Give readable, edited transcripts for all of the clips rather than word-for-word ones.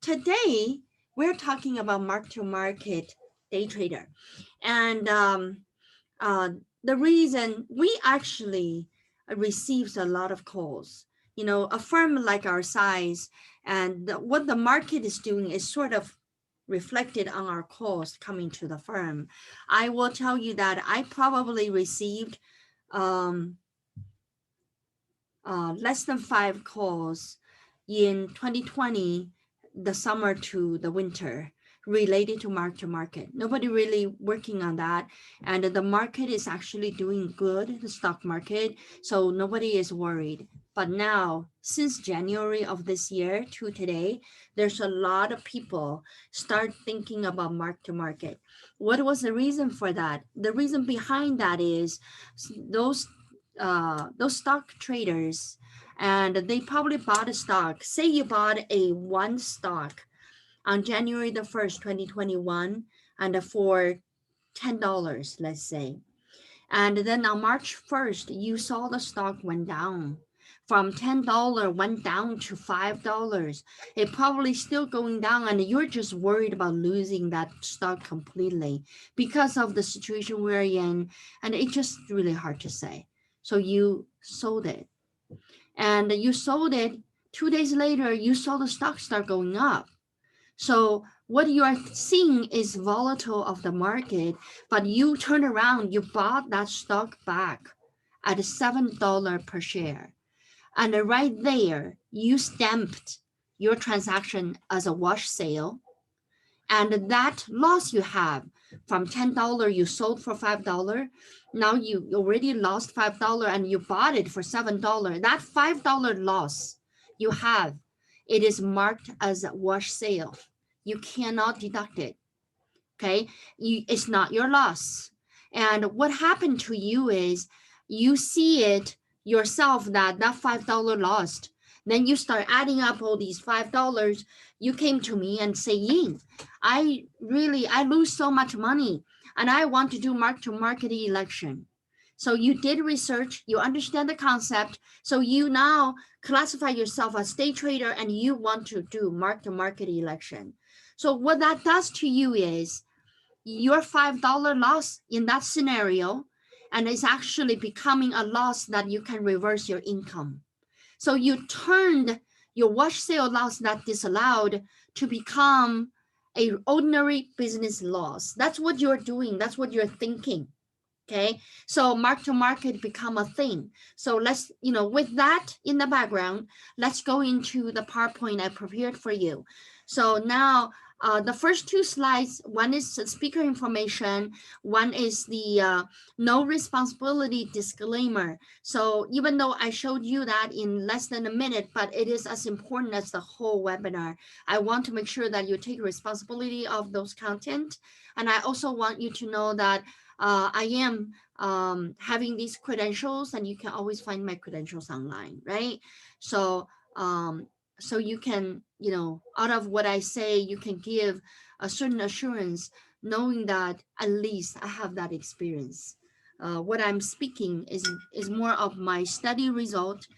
today we're talking about mark-to-market day trader. And uh, the reason we actually receives a lot of calls, you know, a firm like our size, and what the market is doing is sort of reflected on our calls coming to the firm. I will tell you that I probably received um, less than 5 calls in 2020, the summer to the winter, related to mark-to-market. Nobody really working on that. And the market is actually doing good, the stock market. So nobody is worried. But now, since January of this year to today, there's a lot of people start thinking about mark-to-market. What was the reason for that? The reason behind that is those stock traders, and they probably bought a stock. Say you bought a one stock on January the 1st, 2021, and for $10, let's say. And then on March 1st, you saw the stock went down from $10 went down to $5. It probably still going down, and you're just worried about losing that stock completely because of the situation we're in. And it's just really hard to say. So you sold it, and you sold it 2 days later, you saw the stock start going up. So what you are seeing is volatile of the market, but you turn around, you bought that stock back at $7 per share. And right there, you stamped your transaction as a wash sale. And that loss you have from $10 you sold for $5, now you already lost $5 and you bought it for $7. That $5 loss you have, it is marked as a wash sale. You cannot deduct it. Okay, it's not your loss. And what happened to you is you see it yourself that $5 lost. Then you start adding up all these $5. You came to me and say, Ying, I lose so much money and I want to do mark-to-market election. So you did research, you understand the concept. So you now classify yourself as day trader and you want to do mark-to-market election. So what that does to you is your $5 loss in that scenario, and it's actually becoming a loss that you can reverse your income. So you turned your wash sale loss that disallowed to become a ordinary business loss. That's what you're doing. That's what you're thinking. Okay, so mark-to-market become a thing. So let's, with that in the background, let's go into the PowerPoint I prepared for you. So now the first two slides, one is speaker information, one is the no responsibility disclaimer. So even though I showed you that in less than a minute, but it is as important as the whole webinar. I want to make sure that you take responsibility of those content. And I also want you to know that I am having these credentials, and you can always find my credentials online, right? So so you can, out of what I say, you can give a certain assurance, knowing that at least I have that experience. What I'm speaking is more of my study result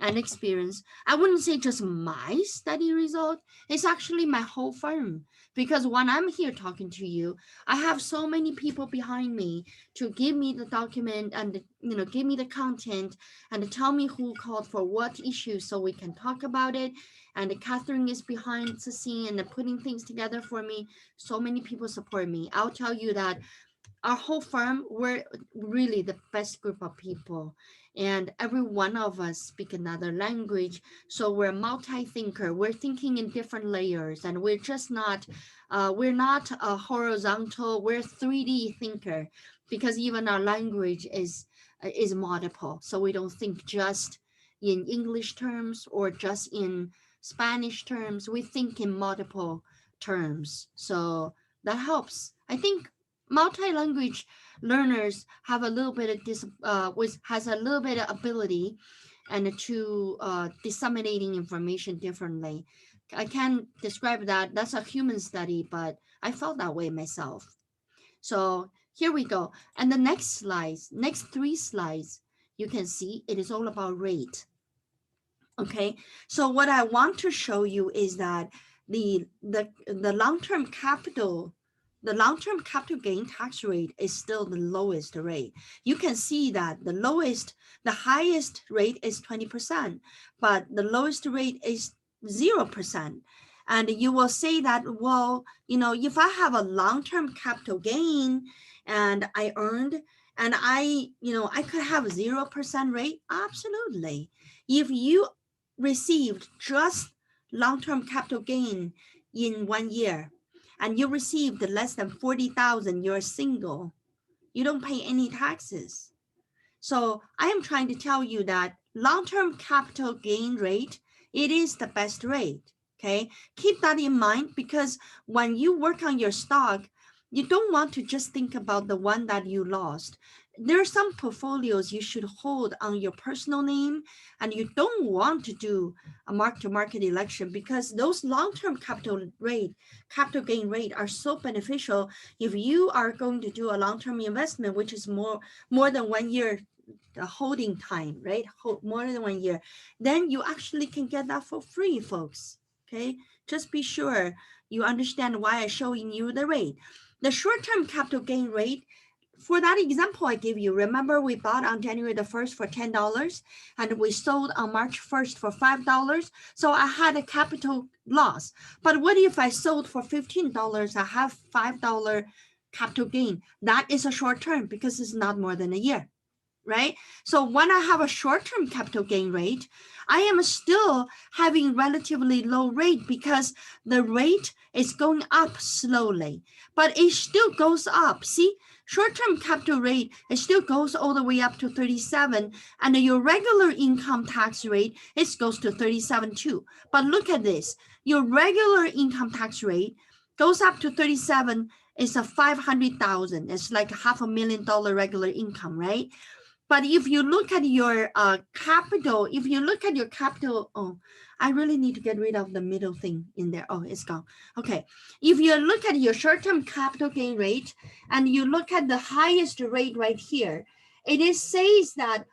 and experience. I wouldn't say just my study result, it's actually my whole firm. Because when I'm here talking to you, I have so many people behind me to give me the document and, give me the content and tell me who called for what issue so we can talk about it. And Catherine is behind the scene and putting things together for me. So many people support me. I'll tell you that our whole firm, we're really the best group of people, and every one of us speak another language. So we're multi-thinker. We're thinking in different layers, and we're just not, we're not a horizontal, we're 3D thinker, because even our language is multiple. So we don't think just in English terms or just in Spanish terms. We think in multiple terms. So that helps. I think multi-language learners have a little bit of has a little bit of ability and to disseminating information differently. I can't describe that. That's a human study, but I felt that way myself. So here we go. And the next slides, next 3 slides, you can see it is all about rate. Okay, so what I want to show you is that the long-term capital, the long-term capital gain tax rate is still the lowest rate. You can see that the highest rate is 20%, but the lowest rate is 0%. And you will say that, well, if I have a long-term capital gain and I earned, and I could have 0% rate, absolutely. If you received just long-term capital gain in 1 year and you received less than 40,000, you're single, you don't pay any taxes. So I am trying to tell you that long-term capital gain rate, it is the best rate. Okay, keep that in mind, because when you work on your stock, you don't want to just think about the one that you lost. There are some portfolios you should hold on your personal name, and you don't want to do a mark-to-market election, because those long-term capital gain rate are so beneficial. If you are going to do a long-term investment, which is more than 1 year holding time, right? More than 1 year, then you actually can get that for free, folks. Okay, just be sure you understand why I'm showing you the rate. The short-term capital gain rate, for that example I gave you, remember we bought on January the 1st for $10 and we sold on March 1st for $5. So I had a capital loss. But what if I sold for $15? I have $5 capital gain. That is a short term because it's not more than a year, right? So when I have a short-term capital gain rate, I am still having relatively low rate because the rate is going up slowly, but it still goes up. See, short-term capital rate, it still goes all the way up to 37, and your regular income tax rate, it goes to 37 too. But look at this, your regular income tax rate goes up to 37, it's a 500,000. It's like $500,000 regular income, right? But if you look at your capital, oh, I really need to get rid of the middle thing in there. Oh, it's gone. Okay. If you look at your short-term capital gain rate and you look at the highest rate right here, it says that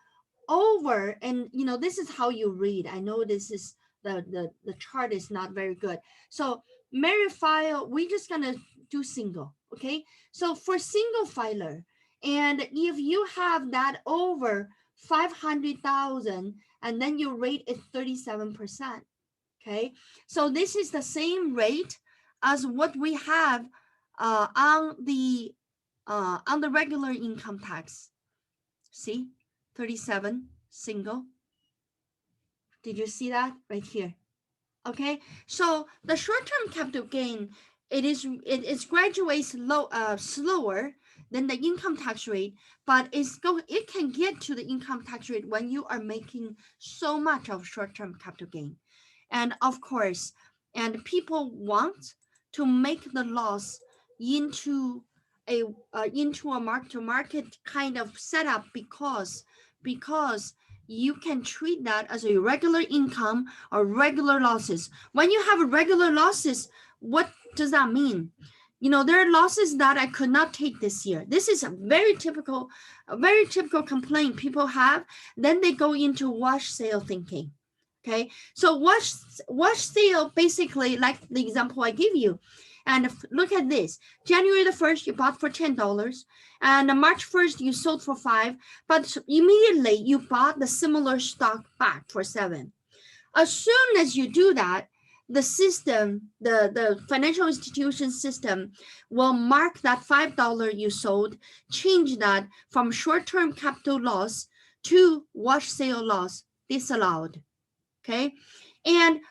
over, and this is how you read. I know this is the chart is not very good. So merit file, we're just gonna do single. Okay. So for single filer, and if you have that over 500,000 and then your rate is 37%, okay? So this is the same rate as what we have on the regular income tax. See, 37 single. Did you see that right here? Okay, so the short-term capital gain, it graduates slower than the income tax rate, but it can get to the income tax rate when you are making so much of short-term capital gain. And of course, and people want to make the loss into a mark-to-market kind of setup because you can treat that as a regular income or regular losses. When you have regular losses, what does that mean? There are losses that I could not take this year. This is a very typical complaint people have. Then they go into wash sale thinking. Okay, so wash sale, basically like the example I give you. And look at this. January the 1st, you bought for $10. And March 1st, you sold for $5. But immediately, you bought the similar stock back for $7. As soon as you do that, the system, the financial institution system will mark that $5 you sold, change that from short-term capital loss to wash sale loss, disallowed. Okay.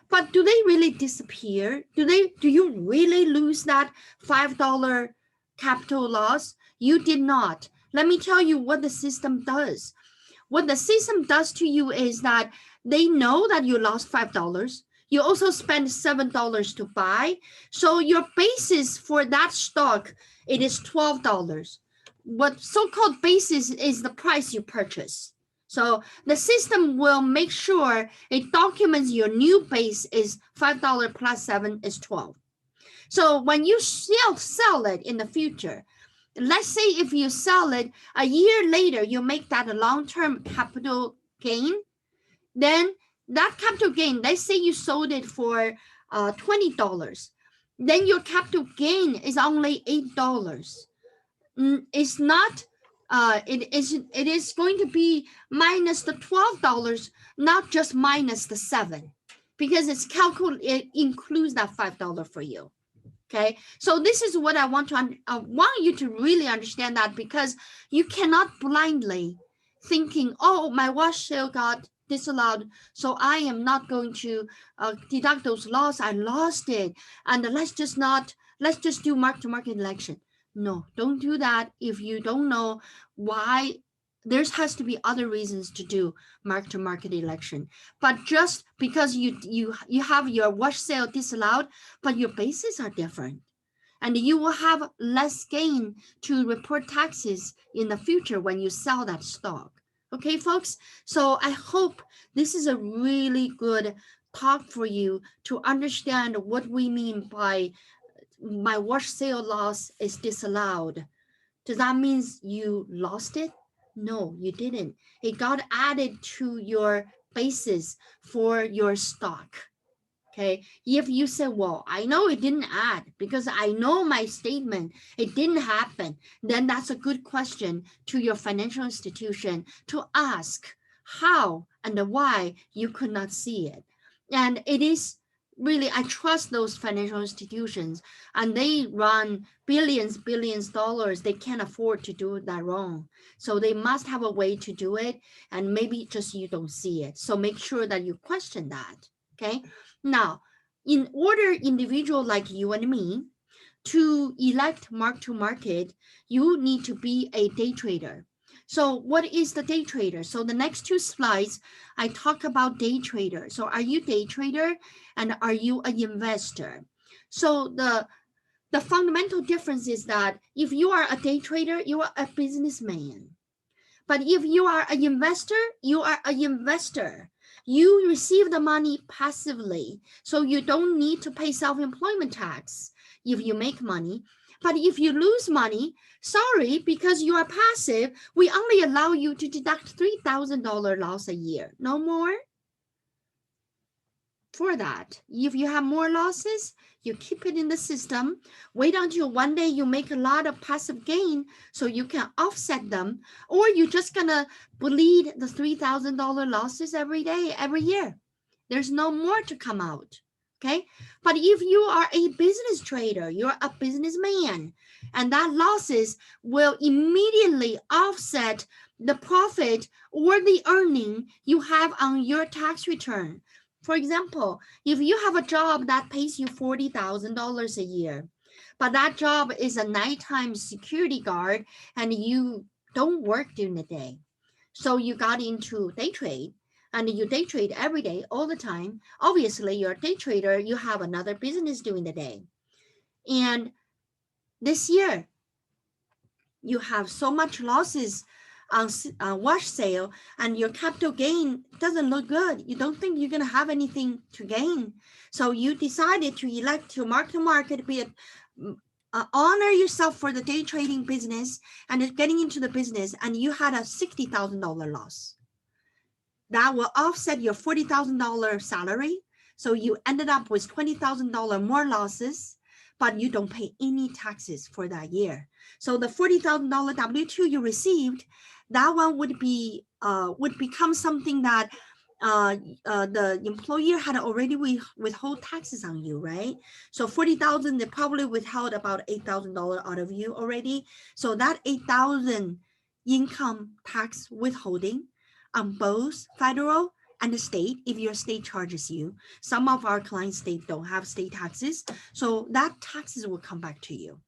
But do they really disappear? Do you really lose that $5 capital loss? You did not. Let me tell you what the system does. What the system does to you is that they know that you lost $5. You also spend $7 to buy. So your basis for that stock, it is $12. What so-called basis is the price you purchase. So the system will make sure it documents your new base is $5 plus 7 is 12. So when you sell it in the future, let's say if you sell it a year later, you make that a long-term capital gain, then that capital gain, let's say you sold it for $20. Then your capital gain is only $8. It's not it is going to be minus the $12, not just minus the $7, because it includes that $5 for you. Okay, so this is what I want you to really understand, that because you cannot blindly thinking, oh, my wash sale got disallowed, so I am not going to deduct those loss. I lost it, and let's just do mark-to-market election. No, don't do that if you don't know why. There has to be other reasons to do mark-to-market election. But just because you have your wash sale disallowed, but your bases are different, and you will have less gain to report taxes in the future when you sell that stock. Okay, folks? So I hope this is a really good talk for you to understand what we mean by my wash sale loss is disallowed. Does that mean you lost it? No, you didn't. It got added to your basis for your stock. Okay, if you say, well, I know it didn't add because I know my statement, it didn't happen, then that's a good question to your financial institution to ask how and why you could not see it. And it is really, I trust those financial institutions, and they run billions dollars. They can't afford to do that wrong. So they must have a way to do it, and maybe just you don't see it. So make sure that you question that. Okay. Now, in order individual like you and me to elect mark-to-market, you need to be a day trader. So what is the day trader? So the next two slides, I talk about day trader. So are you day trader and are you an investor? So the fundamental difference is that if you are a day trader, you are a businessman. But if you are an investor, you are an investor. You receive the money passively, so you don't need to pay self-employment tax if you make money. But if you lose money, sorry, because you are passive, we only allow you to deduct $3,000 loss a year, no more. For that, if you have more losses, you keep it in the system. Wait until one day you make a lot of passive gain so you can offset them, or you're just gonna bleed the $3,000 losses every day, every year. There's no more to come out. Okay, but if you are a business trader, you're a businessman, and that losses will immediately offset the profit or the earning you have on your tax return. For example, if you have a job that pays you $40,000 a year, but that job is a nighttime security guard and you don't work during the day, so you got into day trade and you day trade every day, all the time. Obviously, you're a day trader, you have another business during the day. And this year, you have so much losses on wash sale, and your capital gain doesn't look good. You don't think you're going to have anything to gain. So you decided to elect to mark-to-market, be it honor yourself for the day trading business and getting into the business, and you had a $60,000 loss. That will offset your $40,000 salary. So you ended up with $20,000 more losses, but you don't pay any taxes for that year. So the $40,000 W-2 you received, that one would become something that the employer had already withhold taxes on you, right? So $40,000, they probably withheld about $8,000 out of you already. So that $8,000 income tax withholding on both federal and the state, if your state charges you. Some of our client states don't have state taxes, so that taxes will come back to you.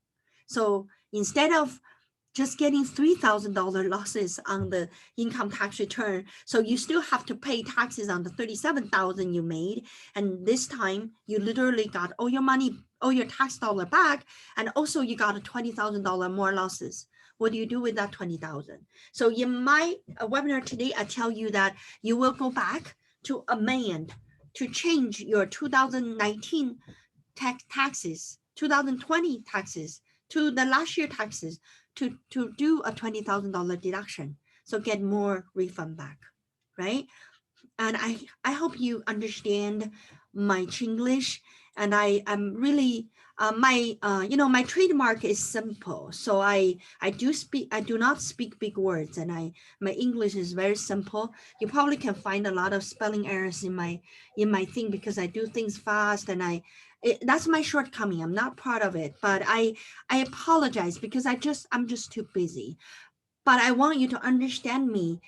So instead of just getting $3,000 losses on the income tax return, so you still have to pay taxes on the $37,000 you made, and this time you literally got all your money, all your tax dollar back, and also you got a $20,000 more losses. What do you do with that $20,000? So in my webinar today, I tell you that you will go back to amend to change your 2019 taxes, 2020 taxes, to the last year taxes, to do a $20,000 deduction. So get more refund back, right? And I hope you understand my Chinglish and I'm really my my trademark is simple. So I do not speak big words, and my English is very simple. You probably can find a lot of spelling errors in my thing because I do things fast, and that's my shortcoming. I'm not proud of it, but I apologize because I'm just too busy. But I want you to understand me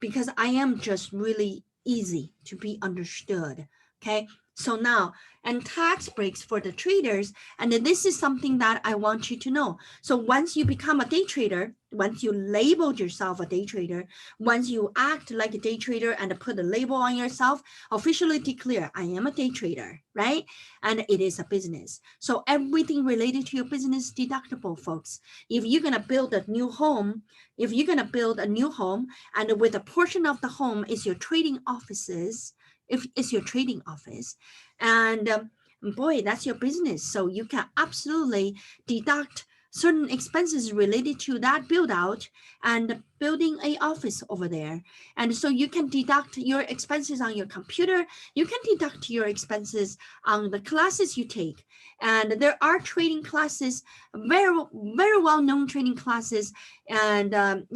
because I am just really easy to be understood. Okay. So now, and tax breaks for the traders. And then this is something that I want you to know. So once you become a day trader, once you labeled yourself a day trader, once you act like a day trader and put a label on yourself, officially declare, I am a day trader, right? And it is a business. So everything related to your business is deductible, folks. If you're going to build a new home, and with a portion of the home is your trading offices, if it's your trading office, and boy, that's your business. So you can absolutely deduct certain expenses related to that build out and building a office over there. And so you can deduct your expenses on your computer. You can deduct your expenses on the classes you take. And there are trading classes, very, very well-known trading classes. And,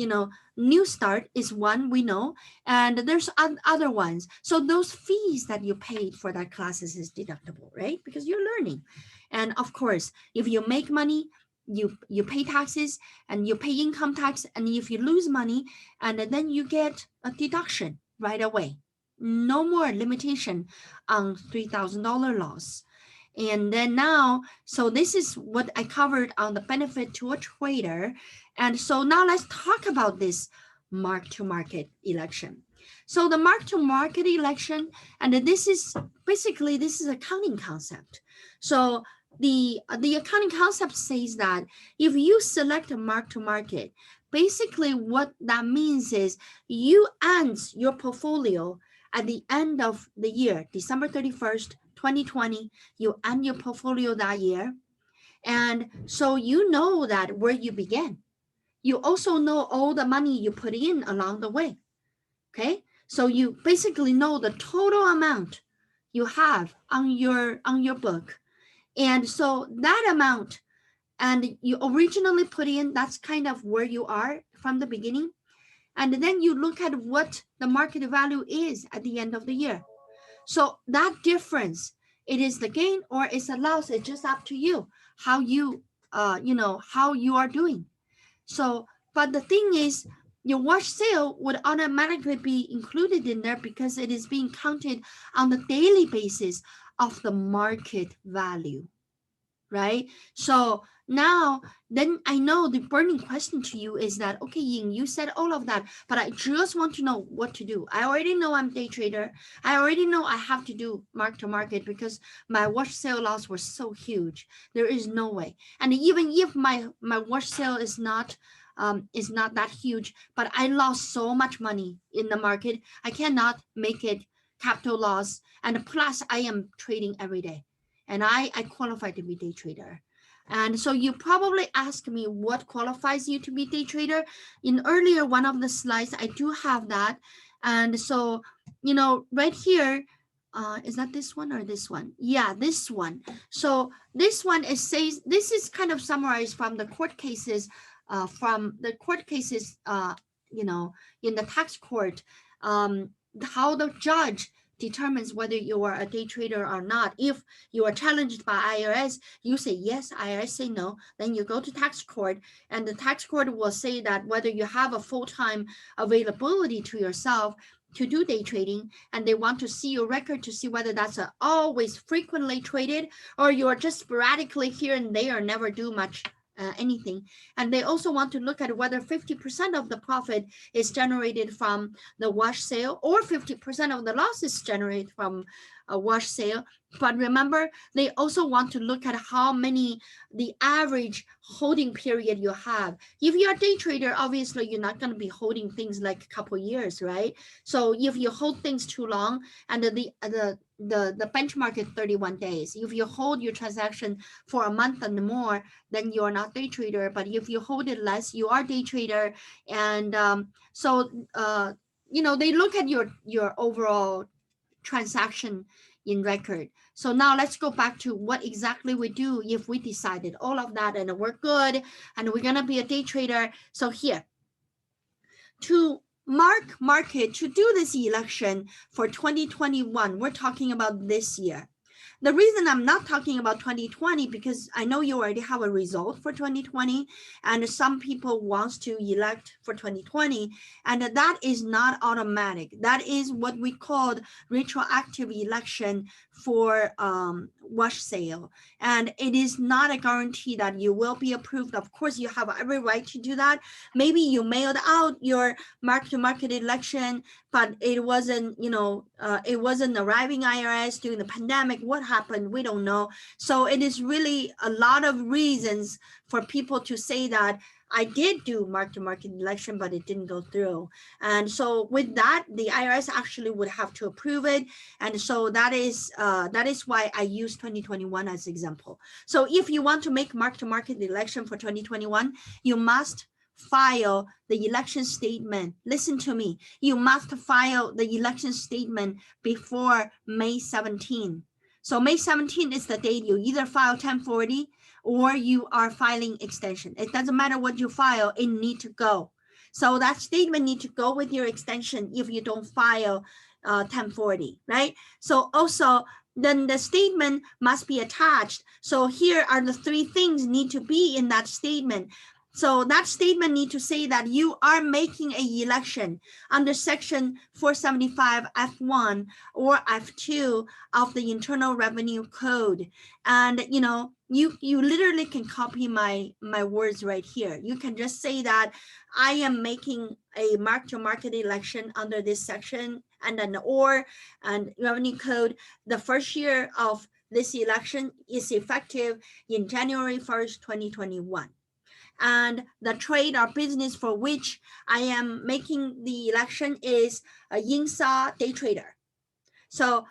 New Start is one we know, and there's other ones. So those fees that you paid for that classes is deductible, right? Because you're learning. And of course, if you make money, you pay taxes and you pay income tax. And if you lose money, and then you get a deduction right away. No more limitation on $3,000 loss. And then now, so this is what I covered on the benefit to a trader. And so now let's talk about this mark-to-market election. So the mark-to-market election, and this is basically, this is accounting concept. So the accounting concept says that if you select a mark-to-market, basically what that means is you end your portfolio at the end of the year, December 31st, 2020, you end your portfolio that year. And so you know that where you began. You also know all the money you put in along the way. Okay. So you basically know the total amount you have on your book. And so that amount, and you originally put in, that's kind of where you are from the beginning. And then you look at what the market value is at the end of the year. So that difference, it is the gain or it's a loss. It's just up to you how you how you are doing. So, but the thing is, your wash sale would automatically be included in there because it is being counted on the daily basis of the market value, right? So now, then I know the burning question to you is that, okay, Ying, you said all of that, but I just want to know what to do. I already know I'm day trader. I already know I have to do mark to market because my wash sale loss was so huge. There is no way. And even if my wash sale is not that huge, but I lost so much money in the market, I cannot make it capital loss. And plus I am trading every day. And I qualify to be day trader. And so you probably ask me what qualifies you to be day trader. In earlier one of the slides, I do have that. And so, right here, is that this one or this one? Yeah, this one. So this one says, this is kind of summarized from the court cases, in the tax court, how the judge determines whether you are a day trader or not. If you are challenged by IRS, you say yes, IRS say no, then you go to tax court, and the tax court will say that whether you have a full-time availability to yourself to do day trading, and they want to see your record to see whether that's always frequently traded or you're just sporadically here and there, never do much anything. And they also want to look at whether 50% of the profit is generated from the wash sale or 50% of the loss is generated from a wash sale. But remember, they also want to look at how many, the average holding period you have. If you're a day trader, obviously you're not going to be holding things like a couple years, right? So if you hold things too long, and the benchmark is 31 days. If you hold your transaction for a month and more, then you're not day trader. But if you hold it less, you are day trader. And they look at your overall transaction in record. So now let's go back to what exactly we do if we decided all of that and we're good and we're gonna be a day trader. So here, to market, to do this election for 2021, we're talking about this year. The reason I'm not talking about 2020, because I know you already have a result for 2020, and some people wants to elect for 2020, and that is not automatic. That is what we called retroactive election for wash sale, and it is not a guarantee that you will be approved. Of course, you have every right to do that. Maybe you mailed out your mark-to-market election, but it wasn't, it wasn't arriving IRS during the pandemic. What happened? We don't know. So it is really a lot of reasons for people to say that I did do mark-to-market election, but it didn't go through. And so with that, the IRS actually would have to approve it. And so that is why I use 2021 as example. So if you want to make mark-to-market election for 2021, you must file the election statement. Listen to me. You must file the election statement before May 17. So May 17 is the date you either file 1040 or you are filing extension. It doesn't matter what you file, it needs to go. So that statement needs to go with your extension if you don't file 1040, right? So also, then the statement must be attached. So here are the 3 things need to be in that statement. So that statement need to say that you are making a election under section 475 F1 or F2 of the Internal Revenue Code. And you literally can copy my words right here. You can just say that I am making a mark-to-market election under this section, and then and revenue code. The first year of this election is effective in January 1st, 2021. And the trade or business for which I am making the election is a Ying Sa day trader. So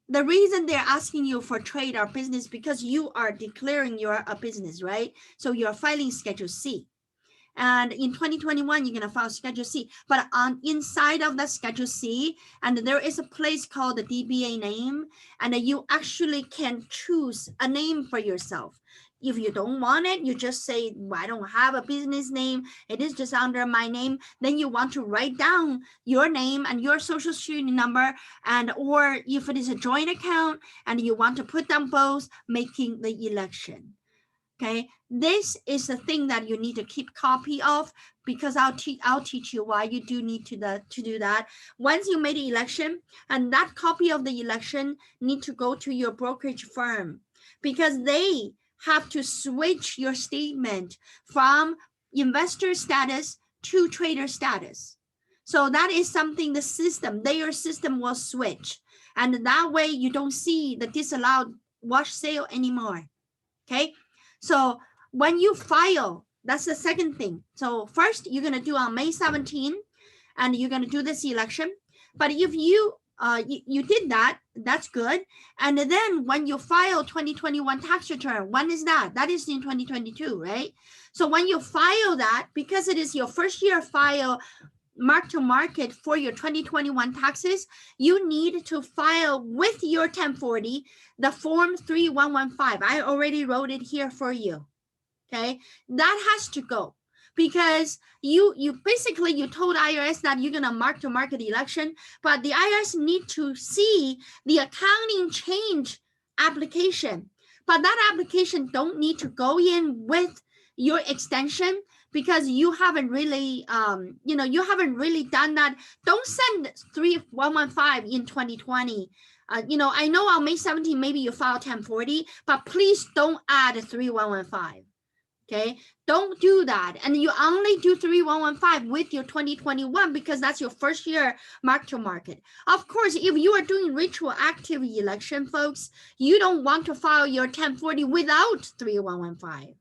the reason they're asking you for trade or business because you are declaring you're a business, right? So you're filing Schedule C. And in 2021, you're going to file Schedule C. But on inside of the Schedule C, and there is a place called the DBA name, and you actually can choose a name for yourself. If you don't want it, you just say, well, I don't have a business name. It is just under my name. Then you want to write down your name and your social security number, and or if it is a joint account and you want to put them both, making the election. Okay, this is the thing that you need to keep copy of, because I'll teach you why you do need to do that. Once you made the election, and that copy of the election need to go to your brokerage firm, because they have to switch your statement from investor status to trader status. So that is something their system will switch. And that way you don't see the disallowed wash sale anymore. Okay. So when you file, that's the second thing. So first you're going to do on May 17, and you're going to do this election. But if you did that, that's good. And then when you file 2021 tax return, when is that? That is in 2022, right? So when you file that, because it is your first year file mark-to-market for your 2021 taxes, you need to file with your 1040 the form 3115. I already wrote it here for you. Okay, that has to go, because you basically you told IRS that you're gonna mark-to-market election, but the IRS need to see the accounting change application, but that application don't need to go in with your extension, because you haven't really you haven't really done that. Don't send 3115 in 2020. I know on May 17 maybe you file 1040, but please don't add 3115. Okay, don't do that. And you only do 3115 with your 2021, because that's your first year mark-to-market. Of course, if you are doing retroactive election, folks, you don't want to file your 1040 without 3115.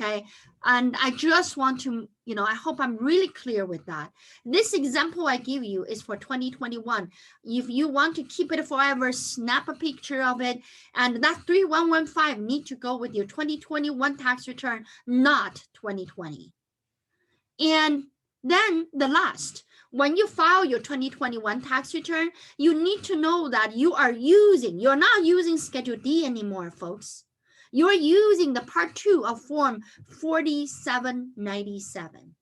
Okay, and I just want to, I hope I'm really clear with that. This example I give you is for 2021. If you want to keep it forever, snap a picture of it, and that 3115 need to go with your 2021 tax return, not 2020. And Then the last, when you file your 2021 tax return, you need to know that you're not using Schedule D anymore, folks. You're using the Part 2 of Form 4797.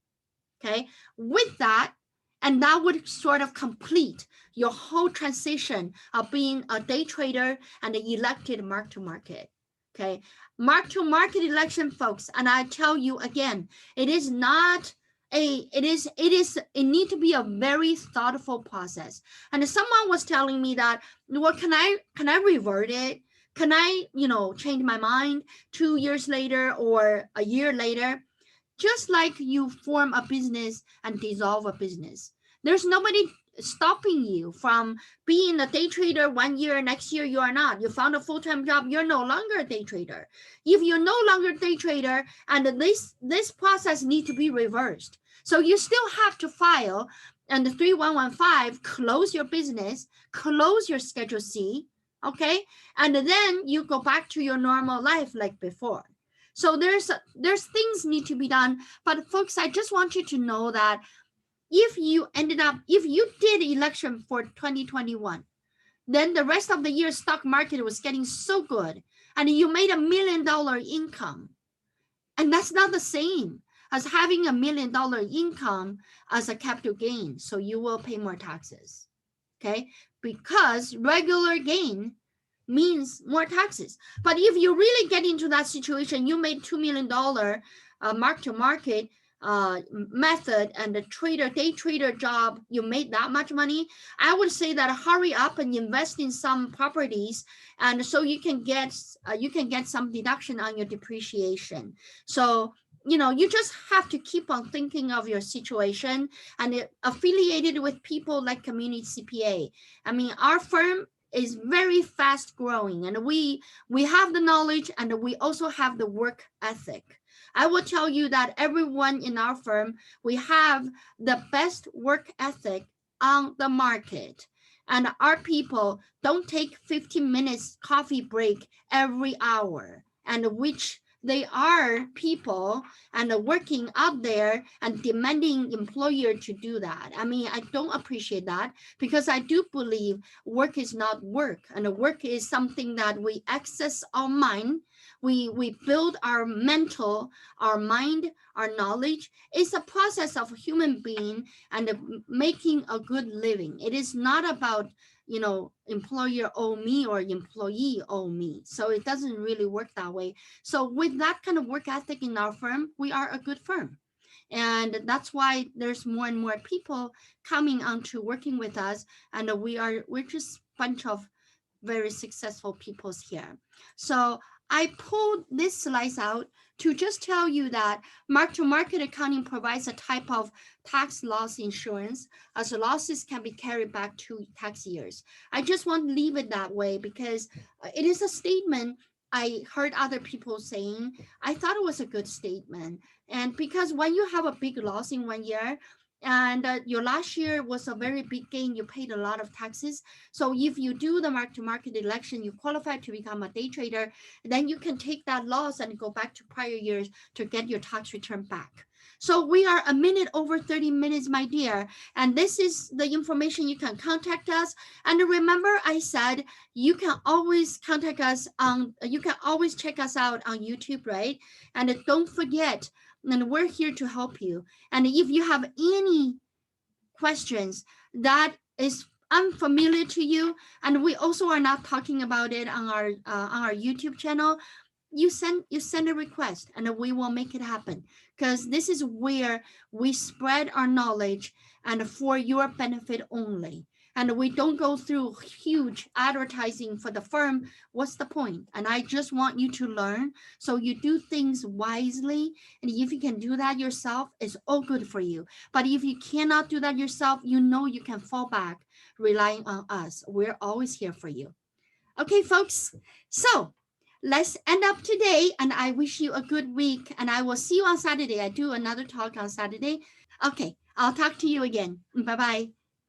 Okay, with that, and that would sort of complete your whole transition of being a day trader and an elected mark-to-market. Okay, mark-to-market election, folks, and I tell you again, it is not it need to be a very thoughtful process. And someone was telling me that, well, can I revert it? Can I, change my mind 2 years later or a year later? Just like you form a business and dissolve a business, there's nobody stopping you from being a day trader 1 year. Next year you are not. You found a full-time job, you're no longer a day trader. If you're no longer a day trader, and this process needs to be reversed, so you still have to file and the 3115, close your business, close your Schedule C, okay, and then you go back to your normal life like before. So there's things need to be done. But folks, I just want you to know that if you did election for 2021, then the rest of the year stock market was getting so good and you made $1 million income. And that's not the same as having $1 million income as a capital gain. So you will pay more taxes, okay? Because regular gain means more taxes. But if you really get into that situation, you made $2 million mark-to-market method and the day trader job, you made that much money, I would say that hurry up and invest in some properties, and so you can get some deduction on your depreciation. So you just have to keep on thinking of your situation, and affiliated with people like Community CPA. I mean, our firm is very fast growing, and we have the knowledge and we also have the work ethic. I will tell you that everyone in our firm, we have the best work ethic on the market. And our people don't take 15 minutes coffee break every hour, and which they are people and working out there and demanding employer to do that. I mean, I don't appreciate that, because I do believe work is not work, and work is something that we access our mind. We build our mental, our mind, our knowledge. It's a process of human being and making a good living. It is not about employer owe me or employee owe me. So it doesn't really work that way. So with that kind of work ethic in our firm, we are a good firm. And that's why there's more and more people coming on to working with us. And we're just a bunch of very successful people here. So I pulled this slice out to just tell you that mark-to-market accounting provides a type of tax loss insurance, as the losses can be carried back 2 tax years. I just want to leave it that way because it is a statement I heard other people saying. I thought it was a good statement. And because when you have a big loss in 1 year, and your last year was a very big gain, you paid a lot of taxes. So if you do the mark-to-market election, you qualify to become a day trader, then you can take that loss and go back to prior years to get your tax return back. So we are a minute over 30 minutes, my dear. And this is the information. You can contact us. And remember, I said you can always contact us you can always check us out on YouTube, right? And don't forget, and we're here to help you. And if you have any questions that is unfamiliar to you, and we also are not talking about it on our YouTube channel, you send a request and we will make it happen, because this is where we spread our knowledge and for your benefit only. And we don't go through huge advertising for the firm. What's the point? And I just want you to learn, so you do things wisely. And if you can do that yourself, it's all good for you. But if you cannot do that yourself, you can fall back relying on us. We're always here for you. Okay, folks. So let's end up today, and I wish you a good week, and I will see you on Saturday. I do another talk on Saturday. Okay, I'll talk to you again. Bye-bye.